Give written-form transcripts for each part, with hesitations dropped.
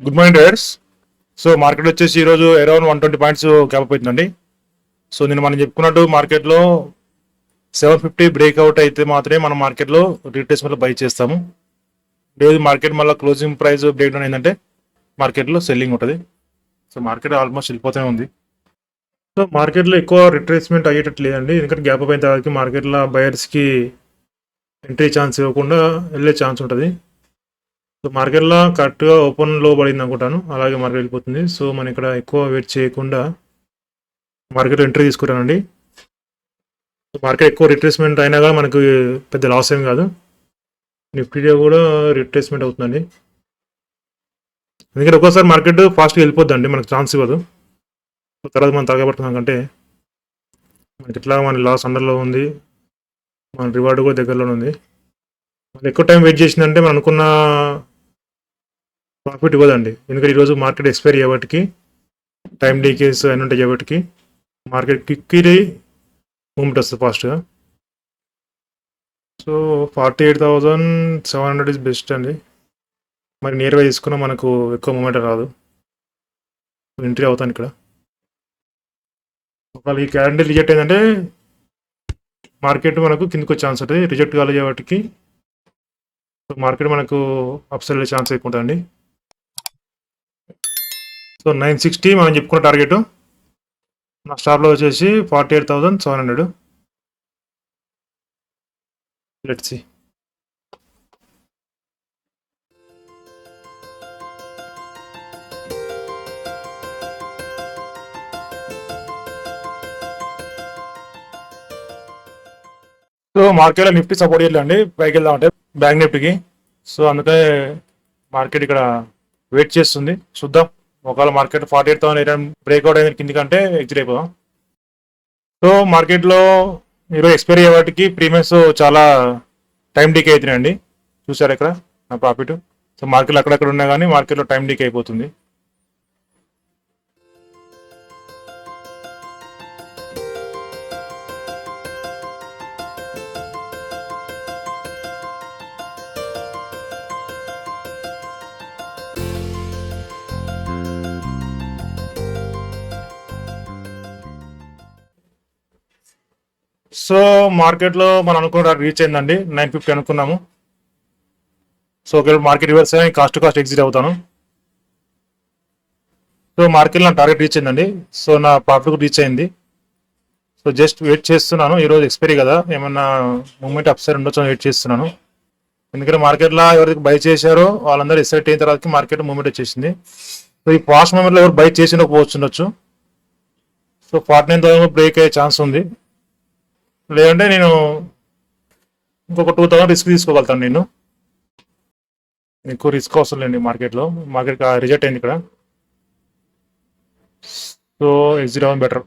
Good morning traders. So market వచ్చేసి ఈరోజు around 120 points gap అవుతుందండి. సో నేను మనం చెప్పుకున్నట్టు మార్కెట్లో 750 బ్రేక్అవుట్ అయితే మాత్రమే మనం మార్కెట్లో రీట్రేస్మెంట్లో బై చేస్తాము. లేదు మార్కెట్ మళ్ళీ క్లోజింగ్ ప్రైస్ బ్రేక్ డౌన్ అయిందంటే మార్కెట్లో సెల్లింగ్ ఉంటుంది. సో మార్కెట్ ఆల్మోస్ట్ వెళ్ళిపోతూనే ఉంది. సో మార్కెట్లో ఎక్కువ రిట్రేస్మెంట్ అయ్యేటట్టు లేదండి, ఎందుకంటే గ్యాప్ అయిన తర్వాత మార్కెట్లో బయర్స్కి ఎంట్రీ ఛాన్స్ ఇవ్వకుండా వెళ్ళే ఛాన్స్ ఉంటుంది. సో మార్కెట్లో కరెక్ట్గా ఓపెన్ లో పడింది అనుకుంటాను, అలాగే మార్కెట్ వెళ్ళిపోతుంది. సో మనం ఇక్కడ ఎక్కువ వెయిట్ చేయకుండా మార్కెట్లో ఎంట్రీ తీసుకుంటానండి. మార్కెట్ ఎక్కువ రిట్రేస్మెంట్ అయినా కానీ మనకు పెద్ద లాస్ ఏం కాదు. నిఫ్టీలో కూడా రిట్రేస్మెంట్ అవుతుందండి, ఎందుకంటే ఒక్కోసారి మార్కెట్ ఫాస్ట్గా వెళ్ళిపోద్దండి, మనకు ఛాన్స్ ఇవ్వదు. తర్వాత మనం తగ్గబడుతున్నాం కంటే మనకి ఇట్లా మన లాస్ అండర్లో ఉంది, మన రివార్డు కూడా దగ్గరలోనే ఉంది. మనం ఎక్కువ టైం వెయిట్ చేసిందంటే మనం అనుకున్న ప్రాఫిట్ ఇవ్వదండి, ఎందుకంటే ఈరోజు మార్కెట్ ఎక్స్పైరీ అయ్యేవాటికి టైం లీకేజ్ అన్నీ ఉంటాయి కాబట్టి మార్కెట్ క్విక్లీ మూమెంట్ వస్తుంది ఫాస్ట్గా. సో 48,700 ఇస్ బెస్ట్ అండి. మరి నియర్గా తీసుకున్నా మనకు ఎక్కువ మూమెంట్ రాదు, ఎంట్రీ అవుతాను ఇక్కడ. ఒకవేళ ఈ క్యాండిల్ రిజెక్ట్ అయిందంటే మార్కెట్ మనకు కిందకు వచ్చే ఛాన్స్ ఉంటుంది, రిజెక్ట్ కాలేజే వాటికి మార్కెట్ మనకు అప్సైడ్ వెళ్ళే ఛాన్స్ ఎక్కువ ఉంటుందండి. సో 960 మనం చెప్పుకున్న టార్గెట్, నా స్టాప్లో వచ్చేసి 48,700. Let's see. సో మార్కెట్లో నిఫ్టీ సపోర్ట్ చేయాలండి, పైకి వెళ్దామంటే బ్యాంక్ నిఫ్టీకి. సో అందుకే మార్కెట్ ఇక్కడ వెయిట్ చేస్తుంది, చూద్దాం. ఒకవేళ మార్కెట్ 48,800 బ్రేక్అవుట్ అయిన కింది కంటే ఎగ్జిట్ అయిపోదాం. సో మార్కెట్లో ఈరోజు ఎక్స్పైరీ అయ్యే వాటికి ప్రీమియమ్స్ చాలా టైం డీకే అవుతున్నాయండి, చూసారు ఇక్కడ నా ప్రాఫిట్. సో మార్కెట్లో అక్కడక్కడ ఉన్నా కానీ మార్కెట్లో టైం డీకే అయిపోతుంది. సో మార్కెట్లో మనం అనుకున్న రీచ్ అయిందండి, 950 అనుకున్నాము. సో ఒకవేళ మార్కెట్ రివర్స్ అయ్యి కాస్ట్ టు కాస్ట్ ఎగ్జిట్ అవుతాను. సో మార్కెట్లో నా టార్గెట్ రీచ్ అయిందండి, సో నా ప్రాఫిట్ రీచ్ అయింది. సో జస్ట్ వెయిట్ చేస్తున్నాను, ఈరోజు ఎక్స్పైరీ కదా, ఏమన్నా మూమెంట్ అప్సైడ్ ఉండొచ్చు వెయిట్ చేస్తున్నాను. ఎందుకంటే మార్కెట్లో ఎవరికి బై చేశారో వాళ్ళందరూ ఎక్సైట్ అయిన తర్వాత మార్కెట్ మూమెంట్ వచ్చేసింది. సో ఈ ఫాస్ట్ మూమెంట్లో ఎవరు బై చేసినకపోవచ్చుండొచ్చు. సో 49,000 బ్రేక్ అయ్యే ఛాన్స్ ఉంది, లేదంటే నేను ఇంకొక 2,000 రిస్క్ తీసుకోగలుగుతాను. నేను ఎక్కువ రిస్క్ అవసరం లేండి మార్కెట్లో, మార్కెట్ రిజెక్ట్ అయింది ఇక్కడ. సో ఎగ్జిట్ అవ్వడం బెటర్.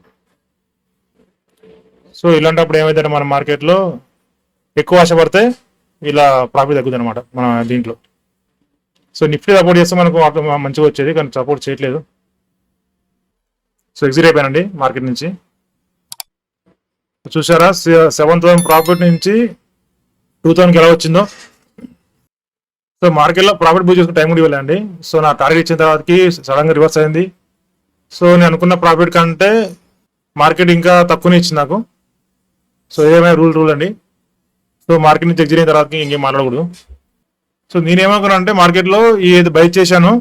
సో ఇలాంటప్పుడు ఏమైందంటే మన మార్కెట్లో ఎక్కువ ఆశపడితే ఇలా ప్రాఫిట్ తగ్గుతుంది అనమాట మన దీంట్లో. సో నిఫ్టీ సపోర్ట్ చేస్తే మనకు మంచిగా వచ్చేది, కానీ సపోర్ట్ చేయట్లేదు. సో ఎగ్జిట్ అయిపోయానండి మార్కెట్ నుంచి. చూసారా 7,000 ప్రాఫిట్ నుంచి 2,000కి ఎలా వచ్చిందో. సో మార్కెట్లో ప్రాఫిట్ బుక్ చేసుకుని టైం కూడా ఇవ్వలేండి. సో నా టార్గెట్ ఇచ్చిన తర్వాతకి సడన్గా రివర్స్ అయింది. సో నేను అనుకున్న ప్రాఫిట్ కంటే మార్కెట్ ఇంకా తక్కువనే ఇచ్చింది నాకు. సో ఏమైనా రూల్ అండి. సో మార్కెట్ నుంచి ఎగ్జిట్ అయిన తర్వాతకి ఇంకేం మాట్లాడకూడదు. సో నేనేమనుకున్నా అంటే మార్కెట్లో ఏది బై చేశాను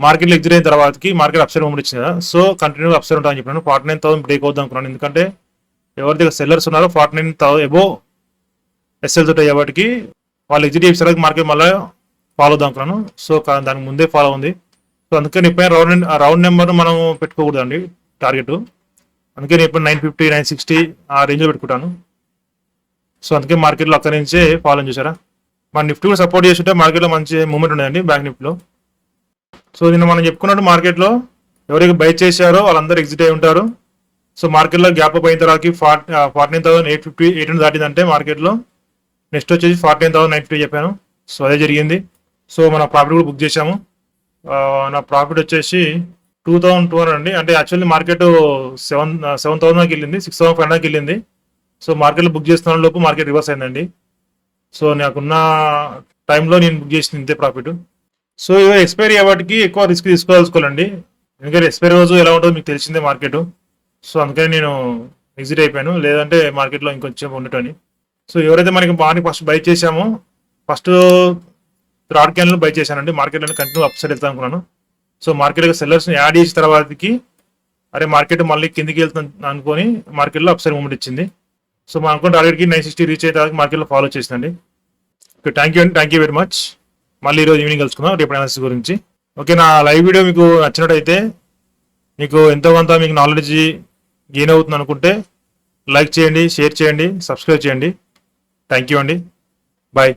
మార్కెట్లో ఎగ్జిట్ అయిన తర్వాతకి మార్కెట్ అప్సైడ్ మూమెంట్ ఇచ్చింది కదా, సో కంటిన్యూగా అప్సైడ్ ఉంటాను అని చెప్పాను. 49,000 బ్రేక్ అవుద్దాం అనుకున్నాను, ఎందుకంటే ఎవరి దగ్గర సెల్లర్స్ ఉన్నారో 49,000 ఎబో ఎస్ఎల్స్ ఉంటాయి వాటికి వాళ్ళు ఎగ్జిట్ చేసే మార్కెట్ మళ్ళీ ఫాలో అవుదాం అనుకున్నాను. సో దానికి ముందే ఫాలో ఉంది. సో అందుకని ఎప్పుడైనా రౌండ్ నెంబర్ మనం పెట్టుకోకూడదండి టార్గెట్. అందుకే నేను ఎప్పుడు 950, 960 ఆ రేంజ్లో పెట్టుకుంటాను. సో అందుకే మార్కెట్లో అక్కడి నుంచే ఫాలో చూసారా. మన నిఫ్టీ కూడా సపోర్ట్ చేస్తుంటే మార్కెట్లో మంచి మూమెంట్ ఉండదండి బ్యాంక్ నిఫ్టీలో. సో నిన్న మనం చెప్పుకున్నట్టు మార్కెట్లో ఎవరైతే బై చేశారో వాళ్ళందరూ ఎగ్జిట్ అయి ఉంటారు. సో మార్కెట్లో గ్యాప్ అయిన తర్వాత 49,850 దాటిందంటే మార్కెట్లో నెక్స్ట్ వచ్చేసి 49,950 చెప్పాను. సో అదే జరిగింది. సో మన ప్రాఫిట్ కూడా బుక్ చేశాము. నా ప్రాఫిట్ వచ్చేసి 2,200 అండి. అంటే యాక్చువల్లీ మార్కెట్ 7,000కి వెళ్ళింది, 6,500కి వెళ్ళింది. సో మార్కెట్లో బుక్ చేస్తున్న లోపు మార్కెట్ రివర్స్ అయిందండి. సో నాకున్న టైంలో నేను బుక్ చేసిన ఇంతే ప్రాఫిట్. సో ఇవి ఎక్స్పైరీ అవ్వటికి ఎక్కువ రిస్క్ తీసుకోవాల్సుకోవాలండి. ఎందుకంటే ఎక్స్పైరీ రోజు ఎలా ఉంటుందో మీకు తెలిసిందే మార్కెట్. సో అందుకని నేను ఎగ్జిట్ అయిపోయాను, లేదంటే మార్కెట్లో ఇంకొంచెం ఉండటని. సో ఎవరైతే మనకి మార్నింగ్ ఫస్ట్ బై చేసామో, ఫస్ట్ థర్డ్ క్యాన్లు బై చేశానండి. మార్కెట్లో కంటిన్యూ అప్ సైడ్ వెళ్తాను అనుకున్నాను. సో మార్కెట్ సెల్లర్స్ని యాడ్ చేసిన తర్వాతకి అరే మార్కెట్ మళ్ళీ కిందికి వెళ్తుంది అనుకొని మార్కెట్లో అప్ సైడ్ మూమెంట్ ఇచ్చింది. సో మా అనుకున్న టార్గెట్కి 960 రీచ్ అయితే మార్కెట్లో ఫాలో చేసిందండి. ఓకే, థ్యాంక్ యూ అండి, థ్యాంక్ యూ వెరీ మచ్. మళ్ళీ ఈరోజు ఈవినింగ్ కలుసుకుందాం రేపు అనాలిసిస్ గురించి. ఓకే, నా లైవ్ వీడియో మీకు నచ్చినట్టయితే, మీకు ఎంతో కొంత మీకు నాలెడ్జ్ గెయిన్ అవుతుంది అనుకుంటే లైక్ చేయండి, షేర్ చేయండి, సబ్స్క్రైబ్ చేయండి. థ్యాంక్ యూ అండి, బాయ్.